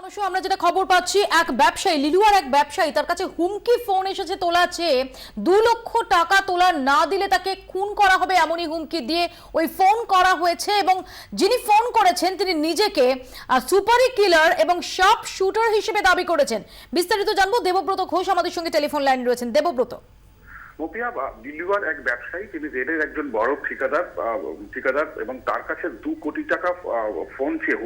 অবশ্য আমরা যেটা খবর পাচ্ছি, এক ব্যবসায়ী লিলুয়ার এক ব্যবসায়ী, তার কাছে হুমকি ফোন এসেছে তোলা চেয়ে। 2 লক্ষ টাকা তোলা না দিলে তাকে খুন করা হবে এমনই হুমকি দিয়ে ওই ফোন করা হয়েছে। এবং যিনি ফোন করেছেন তিনি নিজেকে সুপারি কিলার এবং শার্প শুটার হিসেবে দাবি করেছেন। বিস্তারিত জানবো, দেবব্রত ঘোষ আমাদের সঙ্গে টেলিফোন লাইনে রয়েছেন। দেবব্রত, মতিয়া দিল্লিওয়ার এক ব্যবসায়ী, তিনি রেলের একজন বড় ঠিকাদার এবং তার কাছে 2 কোটি টাকা ফোন চেয়ে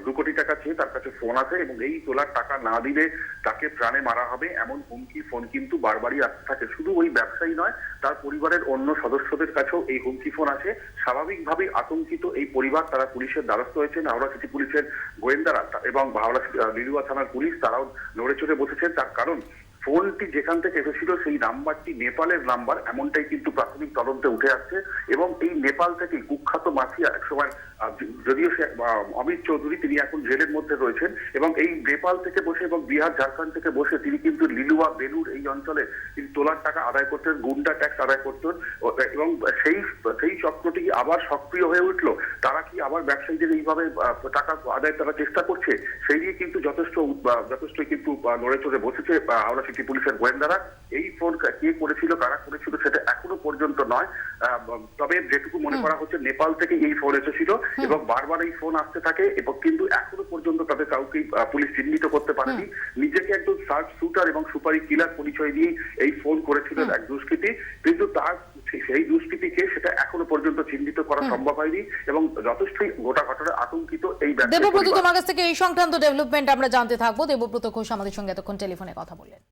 2 কোটি টাকা চেয়ে তার কাছে ফোন আছে এবং এই তোলার টাকা না দিলে তাকে প্রাণে মারা হবে এমন হুমকি ফোন কিন্তু বারবারই আসতে থাকে। শুধু ওই ব্যবসায়ী নয়, তার পরিবারের অন্য সদস্যদের কাছেও এই হুমকি ফোন আছে। স্বাভাবিকভাবেই আতঙ্কিত এই পরিবার, তারা পুলিশের দ্বারস্থ হয়েছেন। হাওড়া সিটি পুলিশের গোয়েন্দারা এবং হাওড়া লিলুয়া থানার পুলিশ তারাও নড়ে চড়ে বসেছেন। তার কারণ, ফোনটি যেখান থেকে এসেছিল সেই নাম্বারটি নেপালের নাম্বার, এমনটাই কিন্তু প্রাথমিক তদন্তে উঠে আসছে। এবং এই নেপাল থেকে কুখ্যাত মাফিয়া, একসময় যদিও সে অমিত চৌধুরী, তিনি এখন জেলের মধ্যে রয়েছেন এবং এই নেপাল থেকে বসে এবং বিহার ঝাড়খণ্ড থেকে বসে তিনি কিন্তু লিলুয়া বেলুর এই অঞ্চলে তিনি তোলার টাকা আদায় করতেন, গুন্ডা ট্যাক্স আদায় করতেন। এবং সেই চক্রটি আবার সক্রিয় হয়ে উঠলো। তারা কি আবার ব্যবসায়ীদের এইভাবে টাকা আদায় তারা চেষ্টা করছে, সেই নিয়ে কিন্তু যথেষ্ট কিন্তু নড়ে চড়ে বসেছে হাওড়া সিটি পুলিশের গোয়েন্দারা। এই ফোন কে করেছিল, কারা করেছিল সেটা এখনো পর্যন্ত নয়। তবে যেটুকু মনে করা হচ্ছে, নেপাল থেকে এই ফোন এসেছিল এবং বারবার এই ফোন আসতে থাকে এবং কিন্তু এখনো পর্যন্ত তাদের কাউকে পুলিশ চিহ্নিত করতে পারেনি। নিজেকে একজন শার্প শুটার এবং সুপারি কিলার পরিচয় দিয়ে এই ফোন করেছিল এক দুষ্কৃতী, কিন্তু তার সেই দুষ্কৃতীকে সেটা এখনো পর্যন্ত চিহ্নিত করা সম্ভব হয়নি এবং যথেষ্টই গোটা ঘটনায় আতঙ্কিত এই ব্যবসায়ী। দেবব্রত, তোমার কাছ থেকে এই সংক্রান্ত ডেভেলপমেন্ট আমরা জানতে থাকবো। দেবব্রত ঘোষ আমাদের সঙ্গে এতক্ষণ টেলিফোনে কথা বললেন।